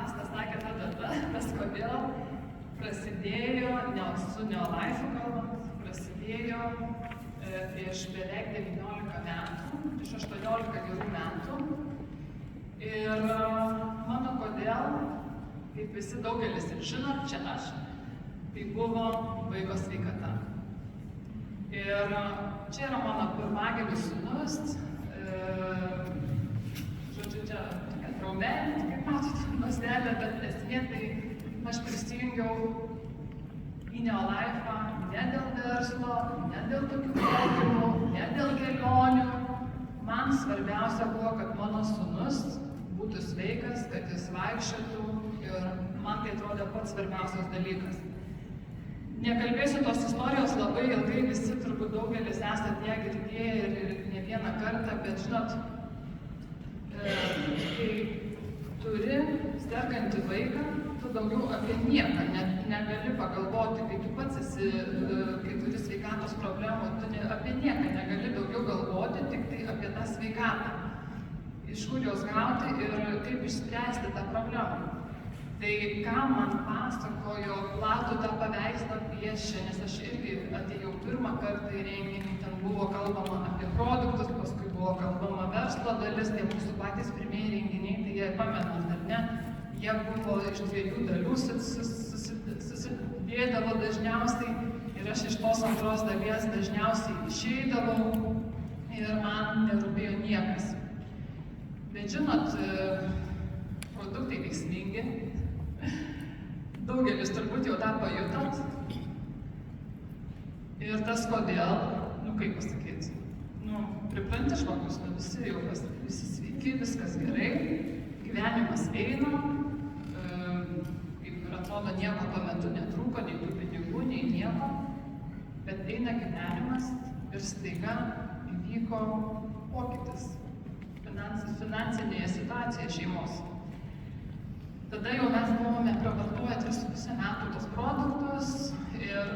Asta sakė ta data, nes kodėl prasidėjo, su Neolaifu kalbant, prasidėjo prieš beveik 19 metų, prieš 18 gerų metų. Ir mano kodėl, kaip visi daugelis ir žino, čia aš, tai buvo vaiko sveikata. Ir čia yra mano pirmagimis sūnus, žodžiu, čia tokia traumelė, kaip matote, nuoselė, bet esmė, tai aš prisijungiau į Neolaifą ne dėl verslo, ne dėl tokių mokymų, ne dėl kelionių. Man svarbiausia buvo, kad mano sūnus būtų sveikas, kad jis vaikščiotų ir man tai atrodė pats svarbiausias dalykas. Nekalbėsiu tos istorijos labai ilgai, visi turbūt daugelis esate ją girdėję ir ne vieną kartą, bet žinot, kai turi sergantį vaiką, tu daugiau apie nieką negali pagalvoti, kai tu pats esi, kai turi sveikatos problemų, tu apie nieką negali daugiau galvoti, tik tai apie tą sveikatą. Iš kur jos gauti ir kaip išspręsti tą problemą. Tai ką man pasakojo, platų tą paveikslą piešė, nes aš irgi atėjau pirmą kartą į renginį, ten buvo kalbama apie produktus, paskui buvo kalbama verslo dalis, tai mūsų patys pirmieji renginiai, tai jie pamenat, ar ne, jie buvo iš dviejų dalių, susidėdavo dažniausiai ir aš iš tos antros dalies dažniausiai išeidavau ir man nerūpėjo niekas. Bet žinot, produktai veiksmingi. Daugelis turbūt jau tą pajutot. Ir tas kodėl, kaip pasakyti, pripranti žmogus, visi jau visi sveiki, viskas gerai, gyvenimas eina, kaip ir atrodo nieko tuo metu netrūko, nei tų pinigų, nei nieko, bet eina gyvenimas ir staiga įvyko pokytis finansinėje situacijoje šeimos. Tada jau mes buvome pravartoję 3,5 metų tos produktus ir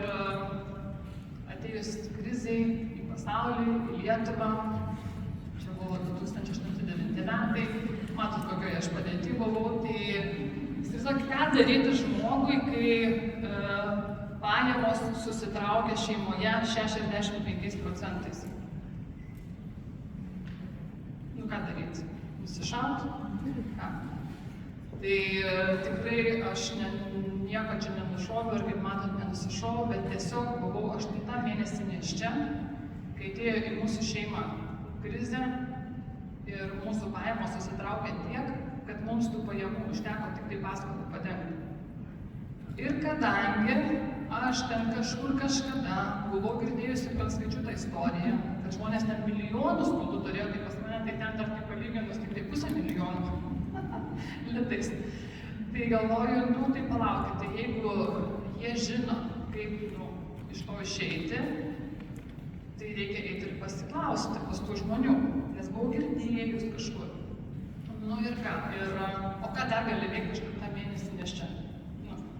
atėjus krizei į pasaulį, į Lietuvą, čia buvo 2008-2009 metai, matot, kokioje aš padėty buvau, tai įsivaizduok, ką daryti žmogui, kai pajamos susitraukia šeimoje 65%. Ką daryti? Nusišaut? Ką? Tai tikrai aš nieko čia nenušoviau ir kaip matot nenusišovau, bet tiesiog buvau 8 mėnesį nėščia, kai atėjo į mūsų šeimą krizė ir mūsų pajamos susitraukė tiek, kad mums tų pajamų užteko tik tai paskolą padengti. Ir kadangi aš ten kažkur kažkada buvau girdėjusi skaičiuotą istoriją, kad žmonės ten milijonus būdų turėjo, tai pas mane tai ten dar tai palyginus tik tai 500 milijonų litais. Tai galvoju, tai palaukit, tai jeigu jie žino, kaip iš to išeiti, tai reikia eiti ir pasiklausti pas tų žmonių, nes buvau girdėjus kažkur. Ir ką, o ką dar gali veikti 8 mėnesį nėščia?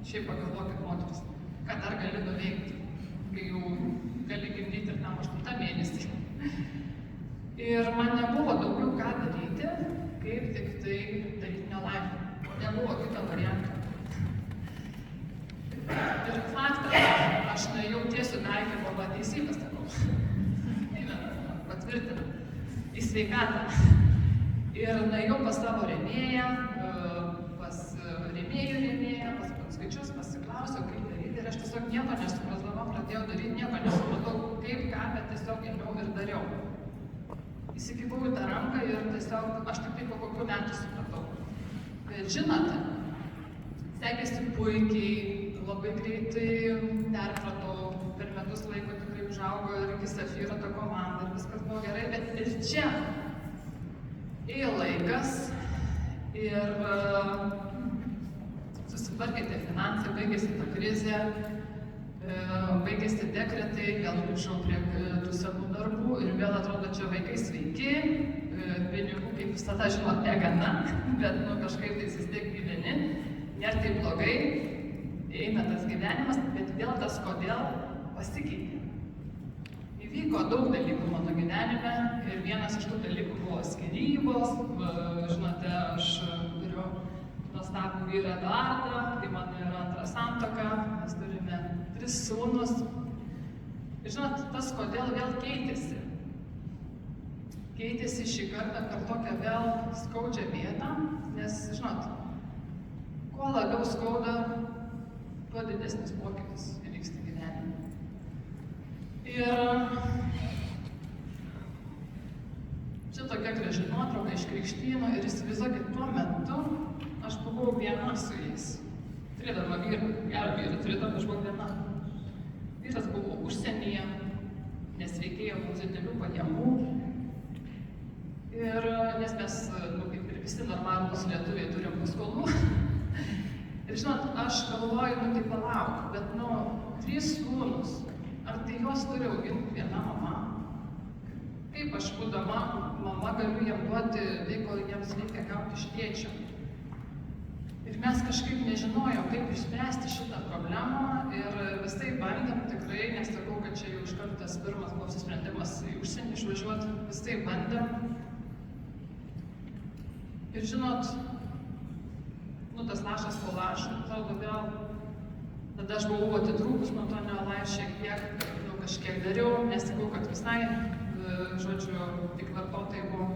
Šiaip pagalvokit, moteris, ką dar gali nuveikti, kai jau gali gimdyti ir tam 8 mėnesį. Ir man nebuvo daugiau ką daryti, kaip tik tai daryti Neolaifą. Nebuvo kito varianto. Ir faktas, aš nuėjau tiesiu taikymu arba teisybę, sakau, patvirtina, į sveikatą. Ir nuėjau pas savo rėmėją, pas rėmėjų rėmėją, pas skaičius, pasiklausiau, kaip daryti. Ir aš tiesiog nieko nesuprasdama, pradėjau daryti, nieko nesupratau, kaip ką, bet tiesiog ėmiau ir dariau. Įsikibau į tą ranką ir tiesiog aš tik tai po kokių metų supratau. Bet žinote, sekėsi puikiai, labai greitai perpratau, per metus laiko tikrai užaugo ir iki Safyro ta komanda ir viskas buvo gerai, bet ir čia ėjo laikas ir susitvarkė tie finansai, baigėsi ta krizė, baigėsi dekretai, vėl grįžau prie tų senų darbų ir vėl atrodo, čia vaikai sveiki, pinigų, kaip visada, žinot, negana, bet kažkaip tai vis tiek gyveni, nėra taip blogai, eina tas gyvenimas, bet vėl tas kodėl pasikeitė. Įvyko daug dalykų mano gyvenime ir vienas iš tų dalykų buvo skyrybos, žinote, aš turiu nuostabų vyrą Eduardą, tai mano yra antra santuoka, mes turime 3 sūnus. Ir žinot, tas kodėl vėl keitėsi. Keitėsi šį kartą per tokią vėl skaudžią vietą, nes, žinot, kuo labiau skauda, tuo didesnis pokytis įvyksta gyvenime. Ir čia tokia graži nuotrauka iš krikštynų ir įsivaizduokit, tuo metu aš buvau viena su jais. Turėdama vyrą, gerą vyrą, turėdama aš buvau viena. Vyras buvo užsienyje, nes reikėjo mums didelių pajamų. Ir nes mes, kaip ir visi normalūs lietuviai, turim paskolų. Ir žinot, aš galvoju, tai palauk, bet 3 sūnus, ar tai juos turi auginti viena mama? Kaip aš būdama mama galiu jiem duoti tai, ko jiems reikia gauti iš tėčio? Ir mes kažkaip nežinojom, kaip išspręsti šitą problemą ir visai bandėm tikrai, nesakau, kad čia jau iš karto tas pirmas buvo apsisprendimas į užsienį išvažiuoti, visai bandėm. Ir žinot, tas lašas po lašo, atrodo vėl, tada aš buvau atitrūkus nuo to neolai šiek tiek, kažkiek dariau, nesakau, kad visai, žodžiu, tik vartotojai buvo.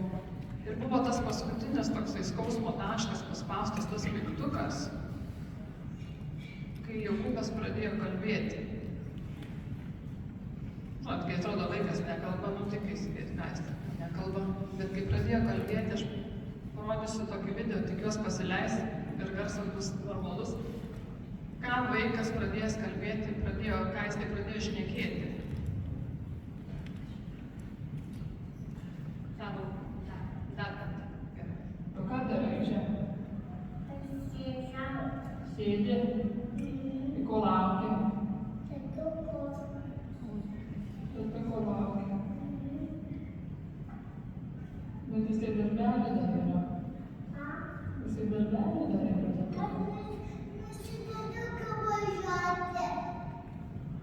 Ir buvo tas paskutinis toksai skausmo taškas, paspaustas tas mygtukas, kai Jokūbas pradėjo kalbėti. Žinot, kai atrodo vaikas nekalba, tai kai įsivaizduoti, nekalba, bet kai pradėjo kalbėti, aš parodysiu tokį video, tikiuosi pasileis ir garsas bus normalus. Ką vaikas pradėjęs kalbėti, ką jis tai pradėjo šnekėti. Dar kartą. O ką darai čia? Sėdi. Ir ko lauki? Ko lauki? Bet jisai darbelį dar yra. Jisai darbelį dar yra.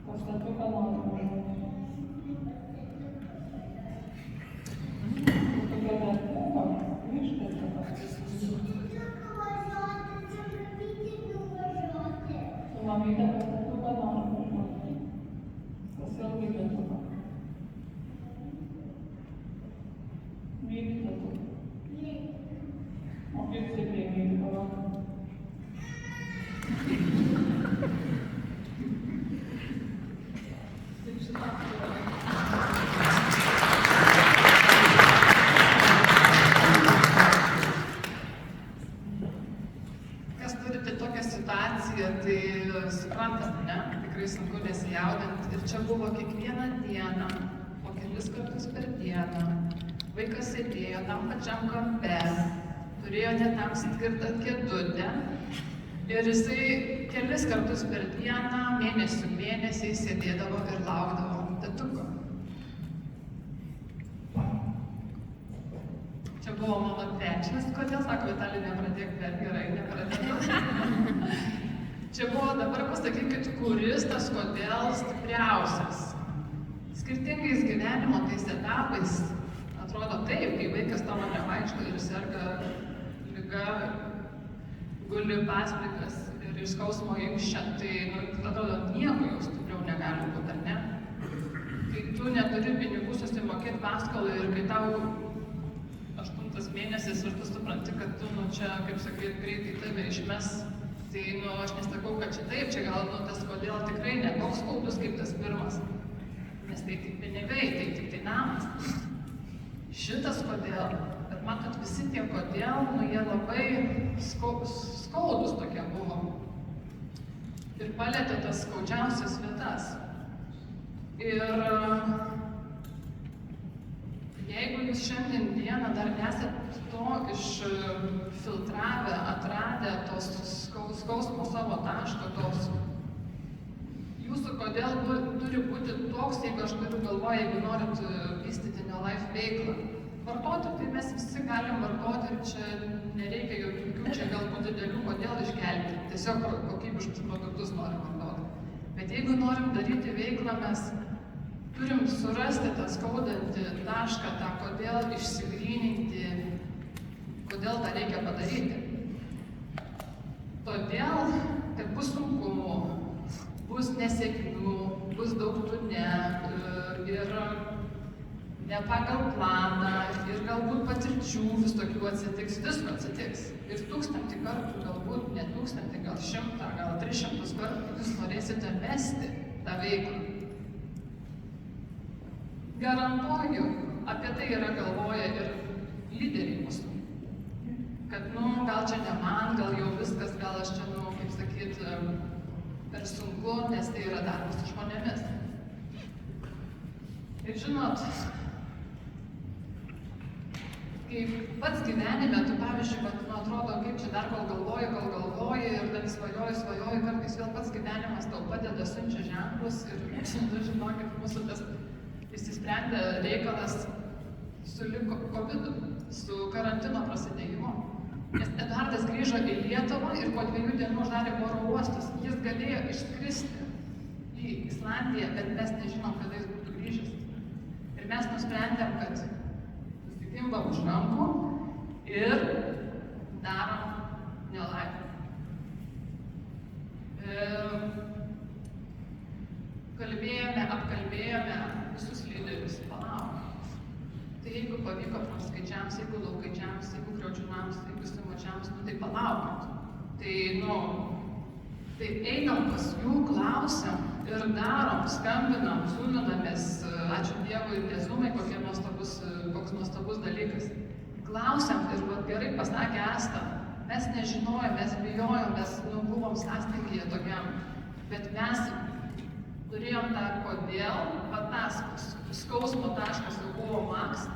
Pastatuką nori važiuoti. Tokia darbelio, iškart. Su mamyte pastatuką nori važiuoti. Pasiilgai lietuva. Myli tatu. O kaip stipriai myli palauk? Kas turite tokią situaciją, tai suprantat, ne? Tikrai sunku nesijaudinti. Ir čia buvo kiekvieną dieną, po kelis kartus per dieną. Vaikas sėdėjo tam pačiam kampe, turėjo netam skirtą kėdutę ir jisai kelis kartus per dieną, mėnesių mėnesiais sėdėdavo ir laukdavo tėtuko. Čia buvo mano trečias, kodėl sako, Vitalija, nepradėk per gerai, nepradėk. Čia buvo, dabar pasakykit, kuris tas kodėl stipriausias. Skirtingais gyvenimo tais etapais atrodo taip, kai vaikas tavo nevaikšto ir serga liga, guli paslikas ir iš skausmo inkščia, tai atrodo nieko jau stipriau negali būti, ar ne? Kai tu neturi pinigų susimokėti paskolą ir kai tau 8 mėnesis ir tu supranti, kad tu, čia, kaip sakai, greitai tave išmes, tai, aš nesakau, kad čia taip, čia gal, tas kodėl tikrai ne toks skaudus kaip tas pirmas, nes tai tik pinigai, tai tik tai namas. Šitas kodėl, bet matot, visi tie kodėl, jie labai skaudus tokie buvo. Ir palietė tas skaudžiausias vietas. Ir jeigu jūs šiandien dieną dar nesat to išfiltravę, atradę tos skausmo savo taško, tos jūsų kodėl turi būti toks, jeigu aš turiu galvoje, jeigu norit vystyti Neolife veiklą. Vartoti, tai mes visi galim vartoti ir čia nereikia jokių, čia galbūt didelių kodėl iškelti. Tiesiog kokybiškus produktus norim vartoti. Bet jeigu norim daryti veiklą, mes turim surasti tą skaudantį tašką, tą kodėl išsigryninti, kodėl tą reikia padaryti. todėl, kad bus sunkumų, bus nesėkmių, bus daug tų ne, ir ne pagal planą, ir galbūt patirčių vis tokių atsitiks, visko atsitiks. Ir 1000 kartų, galbūt ne 1000, gal 100, gal 300 kartų jūs norėsite mesti tą veiklą. Garantuoju, apie tai yra galvoja ir lyderiai mūsų. Kad, gal čia ne man, gal jau viskas, gal aš čia, kaip sakyt, per sunku, nes tai yra darbas su žmonėmis. Ir žinot, kai pats gyvenime, tu pavyzdžiui, atrodo, kaip čia dar kol galvoji ir dar svajoji, kartais vėl pats gyvenimas tau padeda, siunčia ženklus ir, žinokit, mūsų tas išsisprendė reikalas su COVID, su karantino prasidėjimu. Nes Eduardas grįžo į Lietuvą ir po 2 dienų uždarė oro uostus. Jis galėjo išskristi į Islandiją, bet mes nežinom, kada jis būtų grįžęs. Ir mes nusprendėm, kad susikimbam už rankų ir darom nelaimę. Apkalbėjome visus lyderius, palauk. Tai jeigu pavyko pramskaičiams, jeigu laukaičiams, jeigu kriaučiūnams, jeigu simučiams, tai palaukit. Tai einam pas jų, klausiam ir darom, skambinam, zūminamės, ačiū Dievui, tie zūmai, koks nuostabus dalykas. Klausiam ir gerai pasakė Asta, mes nežinojom, mes bijojom, mes buvom sąstingyje tokiam, bet mes turėjom tą kodėl, tas skausmo taškas jau buvo maks,